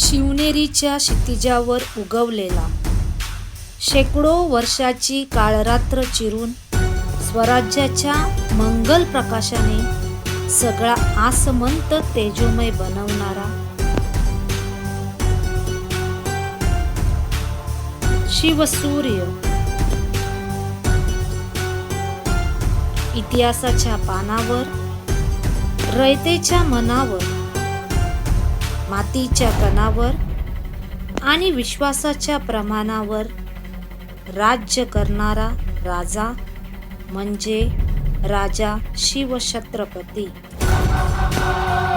शिवनेरीच्या क्षितिजावर उगवलेला, शेकडो वर्षाची काळरात्र चिरून स्वराज्याच्या मंगल प्रकाशाने सगळा आसमंत तेजोमय बनवणारा शिवसूर्य, इतिहासाच्या पानावर, रयतेच्या मनावर, मातीच्या कणावर आणि विश्वासाच्या प्रमाणावर राज्य करणारा राजा म्हणजे राजा शिवछत्रपती.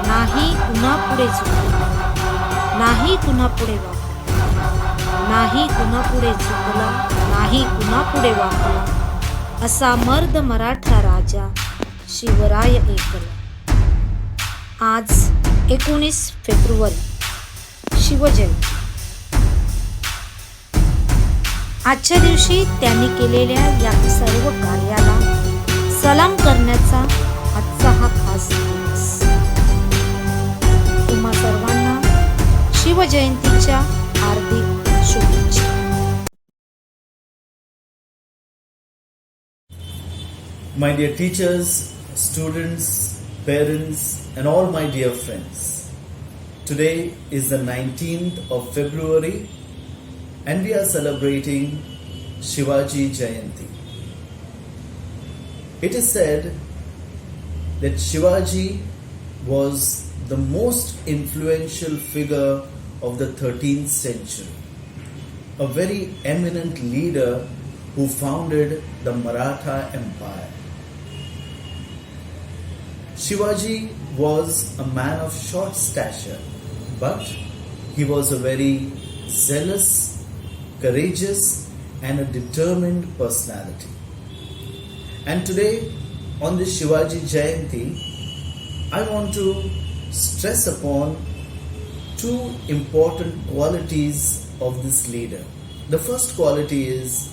नाही कुणापुढे झुकला, नाही कुणापुढे वाकला, नाही कुणापुढे झुकला, नाही कुणापुढे वाकला, असा मर्द मराठा राजा शिवराय एकला. आज 19 फेब्रुवारी शिवजयंती. आजच्या दिवशी त्यांनी केलेल्या या सर्व कार्याला सलाम करण्याचा आजचा हा खास दिवस. तुम्हा सर्वांना शिवजयंतीच्या हार्दिक शुभेच्छा. My dear teachers, students, parents and all my dear friends, today is the 19th of February and we are celebrating Shivaji Jayanti. It is said that Shivaji was the most influential figure of the 13th century, a very eminent leader who founded the Maratha Empire. Shivaji was a man of short stature, but he was a very zealous, courageous and a determined personality. And today on this Shivaji Jayanti, I want to stress upon two important qualities of this leader. The first quality is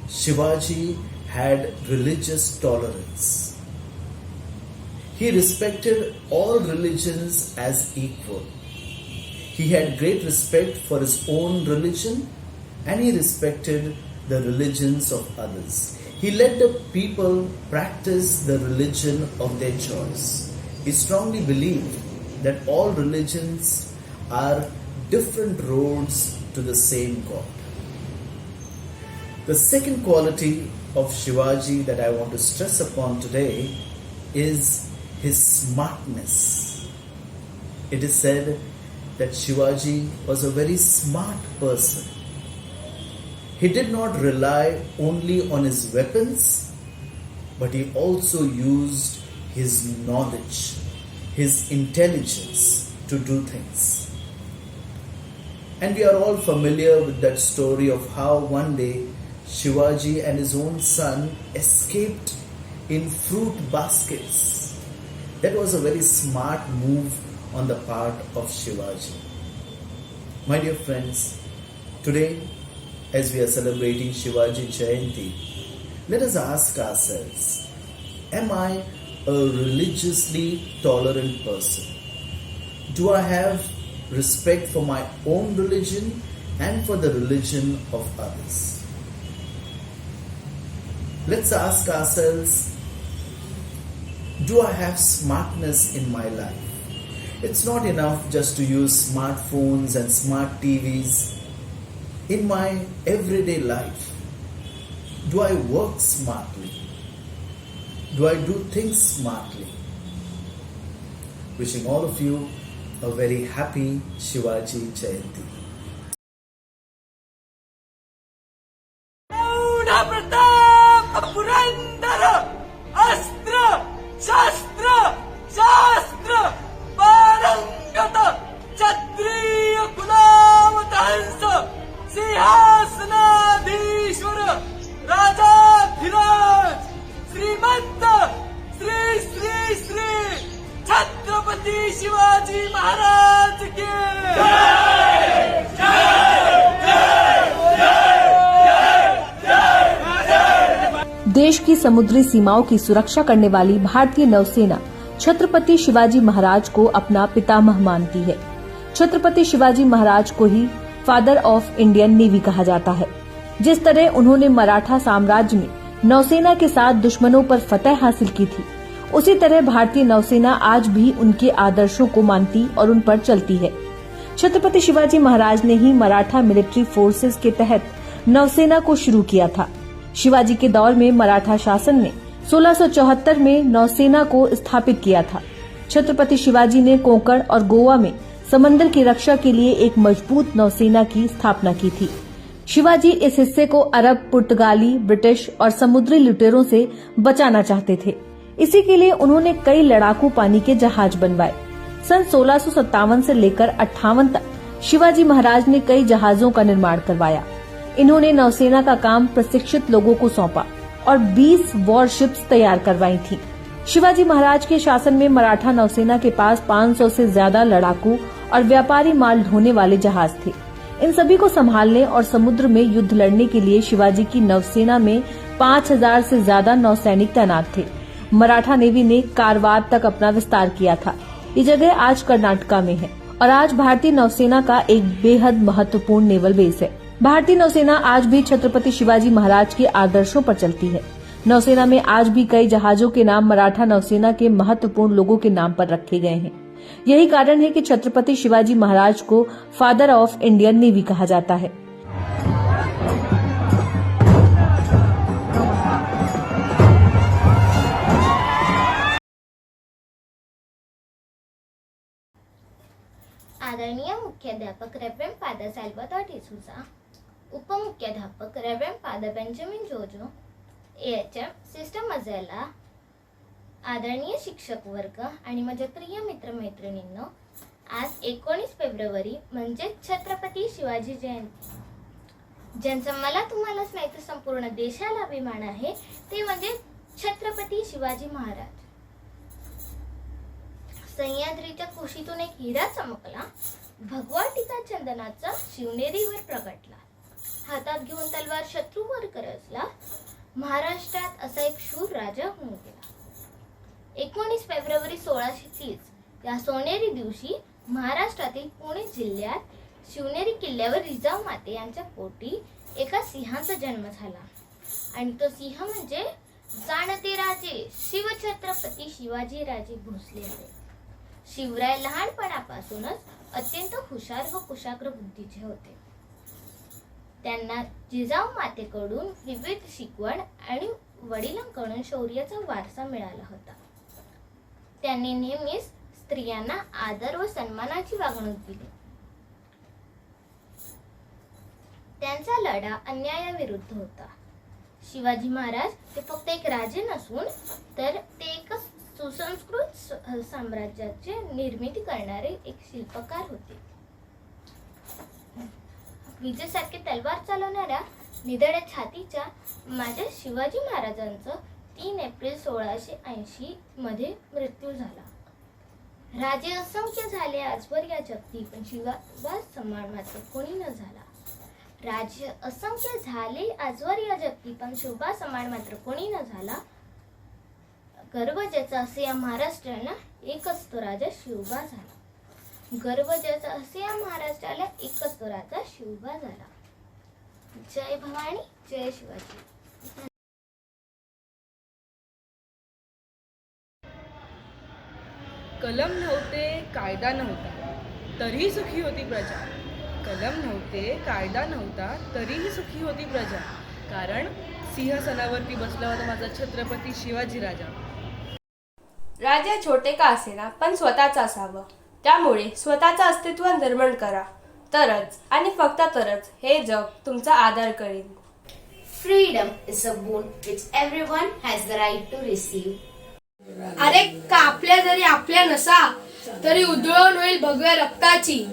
Shivaji had religious tolerance. He respected all religions as equal. He had great respect for his own religion and he respected the religions of others. He let the people practice the religion of their choice. He strongly believed that all religions are different roads to the same God. The second quality of Shivaji that I want to stress upon today is his smartness. It is said that Shivaji was a very smart person. He did not rely only on his weapons, but he also used his knowledge, his intelligence to do things. And we are all familiar with that story of how one day Shivaji and his own son escaped in fruit baskets. That was a very smart move on the part of Shivaji. My dear friends, today as we are celebrating Shivaji Jayanti, let us ask ourselves, am I a religiously tolerant person? Do I have respect for my own religion and for the religion of others? Let's ask ourselves, do I have smartness in my life? It's not enough just to use smartphones and smart TVs. In my everyday life, do I work smartly? Do I do things smartly? Wishing all of you a very happy Shivaji Jayanti. अस्त्र शास्त्र शास्त्र पारंगत क्षत्रिय कुलावतंस सिंहासनाधीश्वर राजाधिराज श्रीमंत श्री श्री श्री छत्रपती शिवाजी महाराज के देश की समुद्री सीमाओं की सुरक्षा करने वाली भारतीय नौसेना छत्रपति शिवाजी महाराज को अपना पितामह मानती है। छत्रपति शिवाजी महाराज को ही फादर ऑफ इंडियन नेवी कहा जाता है। जिस तरह उन्होंने मराठा साम्राज्य में नौसेना के साथ दुश्मनों पर फतह हासिल की थी, उसी तरह भारतीय नौसेना आज भी उनके आदर्शों को मानती और उन पर चलती है। छत्रपति शिवाजी महाराज ने ही मराठा मिलिट्री फोर्सेस के तहत नौसेना को शुरू किया था। शिवाजी के दौर में मराठा शासन ने 1674 में नौसेना को स्थापित किया था। छत्रपति शिवाजी ने कोंकण और गोवा में समंदर की रक्षा के लिए एक मजबूत नौसेना की स्थापना की थी। शिवाजी इस हिस्से को अरब, पुर्तगाली, ब्रिटिश और समुद्री लुटेरों से बचाना चाहते थे। इसी के लिए उन्होंने कई लड़ाकू पानी के जहाज बनवाए। सन 1657 से लेकर 58 तक शिवाजी महाराज ने कई जहाजों का निर्माण करवाया। इन्होंने नौसेना का काम प्रशिक्षित लोगों को सौंपा और 20 वॉरशिप्स तैयार करवाई थी। शिवाजी महाराज के शासन में मराठा नौसेना के पास 500 से ज्यादा लड़ाकू और व्यापारी माल ढोने वाले जहाज थे। इन सभी को संभालने और समुद्र में युद्ध लड़ने के लिए शिवाजी की नौसेना में 5000 से ज्यादा नौसैनिक तैनात थे। मराठा नेवी ने कारवार तक अपना विस्तार किया था। ये जगह आज कर्नाटका में है और आज भारतीय नौसेना का एक बेहद महत्वपूर्ण नेवल बेस है। भारतीय नौसेना आज भी छत्रपति शिवाजी महाराज के आदर्शों पर चलती है। नौसेना में आज भी कई जहाजों के नाम मराठा नौसेना के महत्वपूर्ण लोगों के नाम पर रखे गए हैं। यही कारण है कि छत्रपति शिवाजी महाराज को फादर ऑफ इंडियन नेवी कहा जाता है। आदरणीय मुख्याध्यापक रेवरेंड फादर सॅल्वाडोर डिसूजा, उपमुख्याध्यापक Reverend Father Benjamin Jojo, AHM Sister Majella, आदरणीय शिक्षक वर्ग आणि माझ्या प्रिय मित्रमैत्रिणींनो, आज 19 फेब्रुवारी म्हणजे छत्रपती शिवाजी जयंती, ज्यांचा मला तुम्हालाच नाही तर संपूर्ण देशाला अभिमान आहे, ते म्हणजे छत्रपती शिवाजी महाराज। सह्याद्रीच्या कुशीतून एक हिरा चमकला, भगवा टीका चंदनाचा शिवनेरीवर प्रगटला, हातात घेऊन तलवार शत्रूवर गरजला, महाराष्ट्रात असा एक शूर राजा होऊन गेला। 19 फेब्रुवारी 1630 या सोनेरी दिवशी महाराष्ट्रातील पुणे जिल्ह्यात शिवनेरी किल्ल्यावर जिजाऊ माते यांच्या पोटी एका सिंहाचा जन्म झाला आणि तो सिंह म्हणजे जाणते राजे शिवछत्रपती शिवाजी राजे भोसले होते। शिवराय लहानपणापासूनच अत्यंत हुशार व कुशाग्र बुद्धीचे होते। त्यांना जिजाऊ मातेकडून विविध शिकवण आणि वडिलांकडून शौर्याचा वारसा मिळाला होता। त्यांनी नेहमीच स्त्रियांना आदर व सन्मानाची वागणूक दिली। त्यांचा लढा अन्यायाविरुद्ध होता। शिवाजी महाराज ते फक्त एक राजे नसून तर ते एक सुसंस्कृत साम्राज्याची निर्मिती करणारे एक शिल्पकार होते। विजेसारखे तलवार चालवणाऱ्या निधड्या छातीच्या माझ्या शिवाजी महाराजांचं 3 एप्रिल 1680 मध्ये मृत्यू झाला। राजे असंख्य झाले आजवर या जगती, पण शिवाजी समान मात्र कोणी न झाला। राज्य असंख्य झाले आजवर या जगती, पण शिवबा समान मात्र कोणी न झाला। गर्व ज्याचा असे या महाराष्ट्राला एकच तो राजा शिवबा झाला। गर्व ज्याचा असे या महाराष्ट्राला एकच तो राजा शिवबा झाला। जय भवानी, जय शिवाजी। कलम नव्हते, कायदा नव्हता, तरीही सुखी होती प्रजा। कलम नव्हते, कायदा नव्हता, तरीही सुखी होती प्रजा, कारण सिंहासनावरती बसला होता माझा छत्रपती शिवाजी राजा। राज्य छोटे का असेना, पण स्वतःचं असावं। त्यामुळे स्वतःचं अस्तित्व निर्माण करा, तरच आणि फक्त तरच हे जग तुमचा आदर करेल। Freedom is a boon which everyone has the right to receive. अरे कापल्या जरी आपल्या नसा तरी उधळण होईल भगव्या रक्ताची,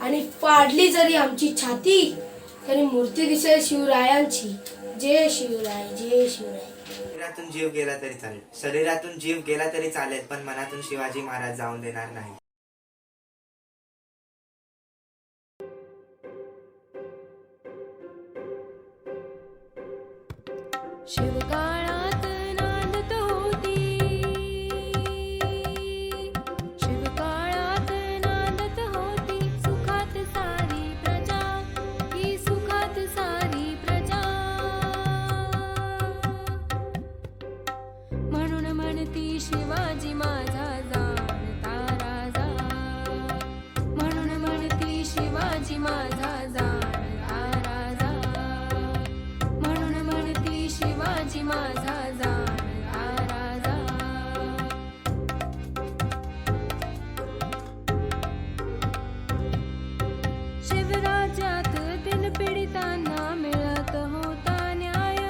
आणि फाडली जरी आमची छाती तरी मूर्ती दिसेल शिवरायांची। जय शिवराय, जय शिवराय। शरीरातून जीव गेला तरी चालेल, शरीरातून जीव गेला तरी चालेल, पण मनातून शिवाजी महाराज जाऊन देणार नाही। शिवकाळात नांदत होती, शिवकाळात नांदत होती म्हणती शिवाजी माझा जाणता राजा, म्हणून म्हणती शिवाजी माझा जाणता राजा, म्हणून म्हणती शिवाजी माझा जाणता राजा. शिवराज्यात दिन पीडितांना मिळत होता न्याय,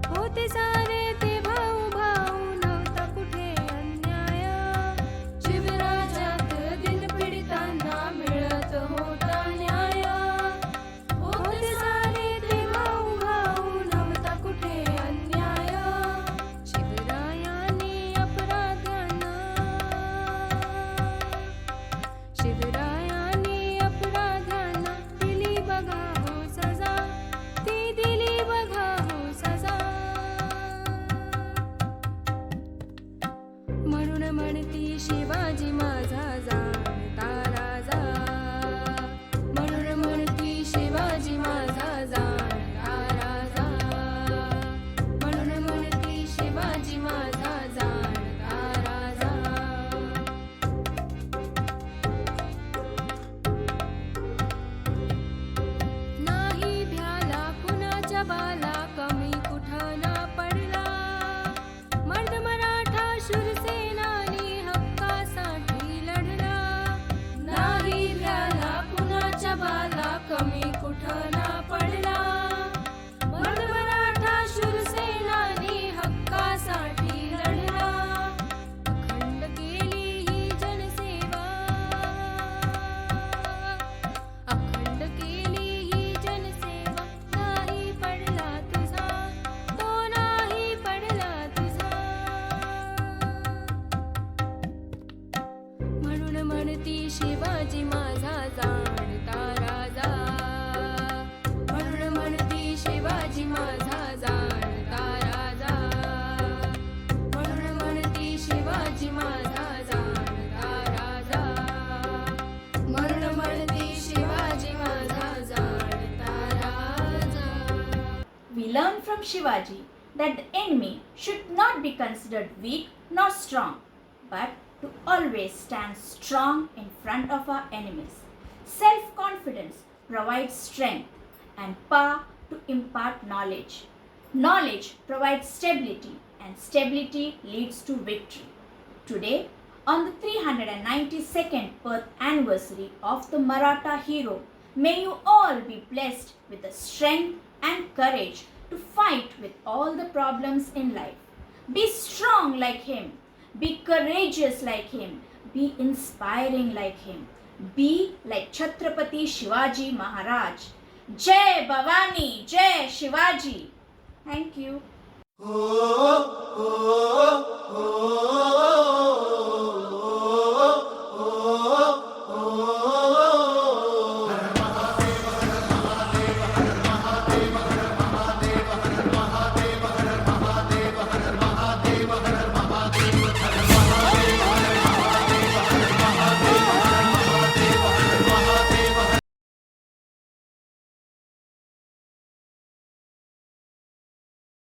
होते सारे ते भाऊ भाऊ नव्हता कुठे अन्याय. शिवराज्यात दिन पीडितांना मिळत होता न्याय, होते सारे ते भाऊ भाऊ नव्हता कुठे अन्याय. शिवरायांनी अपराध्यांना, शिवरायांनी अपराध्यांना दिली बघा हो सजा, ती दिली बघा हो सजा. म्हणून म्हणती शिवाजी माझा जाणता राजा, म्हणून म्हणती शिवाजी माझा जाणता राजा, म्हणून म्हणती शिवाजी माझा जाणता राजा. नाही भ्याला कुणाच्या बाला, कमी कुठं ना पडला. मर्द मराठा शूरसेनानी हक्कासाठी लढला. नाही भ्याला कुणाच्या बाला, कमी कुठं ना पडला. मर्द मराठा शूरसेनानी हक्कासाठी लढला. अखंड केली ही जनसेवा, अखंड केली ही जनसेवा. नाही पडला तुझा, तो नाही पडला तुझा. म्हणून म्हणती शिवाजी माझा जाणता राजा, म्हणून म्हणती शिवाजी माझा जाणता राजा, म्हणून म्हणती शिवाजी माझा जाणता राजा, म्हणून म्हणती शिवाजी माझा जाणता राजा. We learn from Shivaji that the enemy should not be considered weak nor strong, but to always stand strong in front of our enemies. Self-confidence provides strength and power to impart knowledge. Knowledge provides stability and stability leads to victory. Today, on the 392nd birth anniversary of the Maratha hero, may you all be blessed with the strength and courage to fight with all the problems in life. Be strong like him. Be courageous like him. Be inspiring like him. Be like Chhatrapati Shivaji Maharaj. Jai Bhavani, Jai Shivaji. Thank you. हो